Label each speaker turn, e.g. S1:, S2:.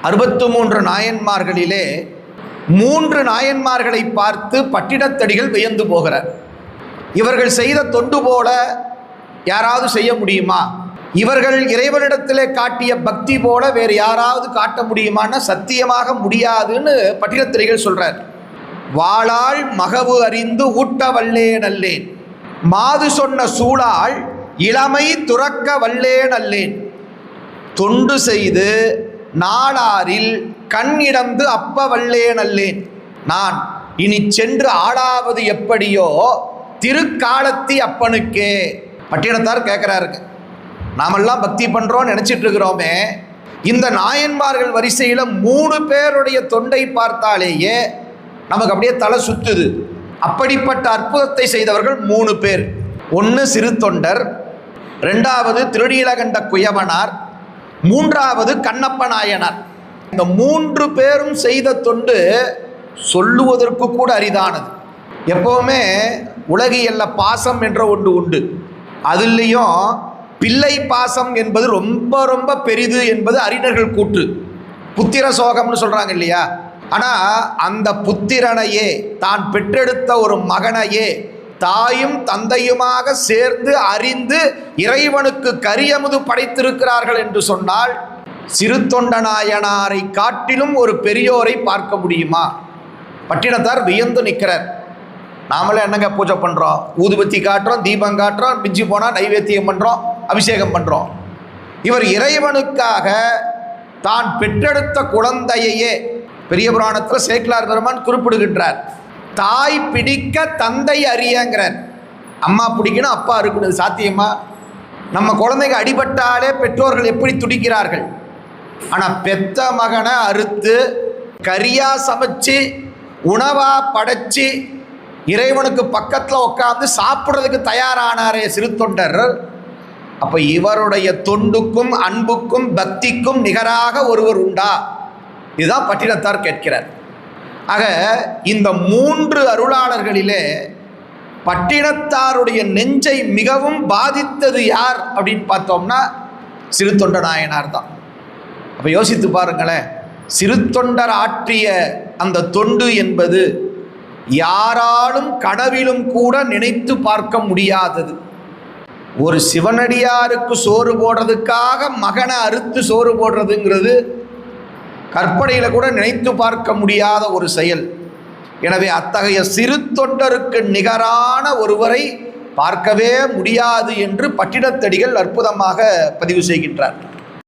S1: 63 நாயன்மார்களிலே 3 நாயன்மார்களை பார்த்து பட்டினத்தடிகள் வியந்து போகிறார். இவர்கள் செய்த தொண்டு போல யாராவது செய்ய முடியுமா? இவர்கள் இறைவனிடத்திலே காட்டிய பக்தி போல வேறு யாராவது காட்ட முடியுமான்னா சத்தியமாக முடியாதுன்னு பட்டினத்தடிகள் சொல்றார். வாளால் மகவு அறிந்து ஊட்ட வல்லேன் அல்லேன், மாது சொன்ன சூழால் இளமை துறக்க வல்லேன் அல்லேன், தொண்டு செய்து நாளாரில் கண் இடந்து அப்ப வல்லேன் அல்லேன், நான் இனி சென்று ஆளாவது எப்படியோ திருக்காலத்தி அப்பனுக்கே. பட்டினத்தார் கேட்குறாருங்க, நாமெல்லாம் பக்தி பண்ணுறோம் நினச்சிட்டு இருக்கிறோமே, இந்த நாயன்மார்கள் வரிசையில் 3 பேருடைய தொண்டை பார்த்தாலேயே நமக்கு அப்படியே தலை சுத்துது. அப்படிப்பட்ட அற்புதத்தை செய்தவர்கள் 3 பேர். ஒன்று சிறு தொண்டர், 2வது திருநீலகண்ட குயவனார், 3வது கண்ணப்ப நாயனார். இந்த 3 பேரும் செய்த தொண்டு சொல்லுவதற்கு கூட அரிதானது. எப்போவுமே உலகியல்ல பாசம் என்ற ஒன்று உண்டு. அதுலேயும் பிள்ளை பாசம் என்பது ரொம்ப ரொம்ப பெரிது என்பது அறிஞர்கள் கூற்று. புத்திர சோகம்னு சொல்கிறாங்க இல்லையா? ஆனால் அந்த புத்திரனையே, தான் பெற்றெடுத்த ஒரு மகனையே தாயும் தந்தையுமாக சேர்ந்து அறிந்து இறைவனுக்கு கரியமுது படைத்திருக்கிறார்கள் என்று சொன்னால் சிறு தொண்ட நாயனாரை காட்டிலும் ஒரு பெரியோரை பார்க்க முடியுமா? பட்டினத்தார் வியந்து நிற்கிறார். நாமளே என்னங்க பூஜை பண்ணுறோம், ஊதுபத்தி காட்டுறோம், தீபம் காட்டுறோம், மிஞ்சி போனால் நைவேத்தியம் பண்ணுறோம், அபிஷேகம் பண்ணுறோம். இவர் இறைவனுக்காக தான் பெற்றெடுத்த குழந்தையே, பெரிய புராணத்தில் சேக்கிலார் பெருமான் குறிப்பிடுகின்றார், தாய் பிடிக்க தந்தை அறியங்கிறார். அம்மா பிடிக்கணும், அப்பா இருக்கணும். சாத்தியமா? நம்ம குழந்தைங்க அடிபட்டாலே பெற்றோர்கள் எப்படி துடிக்கிறார்கள். ஆனால் பெத்த மகனை அறுத்து கரியா சமைச்சு உணவா படைச்சி இறைவனுக்கு பக்கத்தில் உட்காந்து சாப்பிட்றதுக்கு தயாரானாரே சிறு தொண்டர். அப்போ இவருடைய தொண்டுக்கும் அன்புக்கும் பக்திக்கும் நிகராக ஒருவர் உண்டா? இதுதான் பட்டினத்தார் கேட்கிறார். ஆக இந்த 3 அருளாளர்களிலே பட்டினத்தாருடைய நெஞ்சை மிகவும் பாதித்தது யார் அப்படின்னு பார்த்தோம்னா சிறு தொண்ட நாயனார் தான். அப்போ யோசித்து பாருங்களேன், சிறு தொண்டர் ஆற்றிய அந்த தொண்டு என்பது யாராலும் கனவிலும் கூட நினைத்து பார்க்க முடியாதது. ஒரு சிவனடியாருக்கு சோறு போடுறதுக்காக மகனை அறுத்து சோறு போடுறதுங்கிறது கற்பனையில் கூட நினைத்து பார்க்க முடியாத ஒரு செயல். எனவே அத்தகைய சிறு தொண்டருக்கு நிகரான ஒருவரை பார்க்கவே முடியாது என்று பட்டினத்தடிகள் அற்புதமாக பதிவு செய்கின்றார்.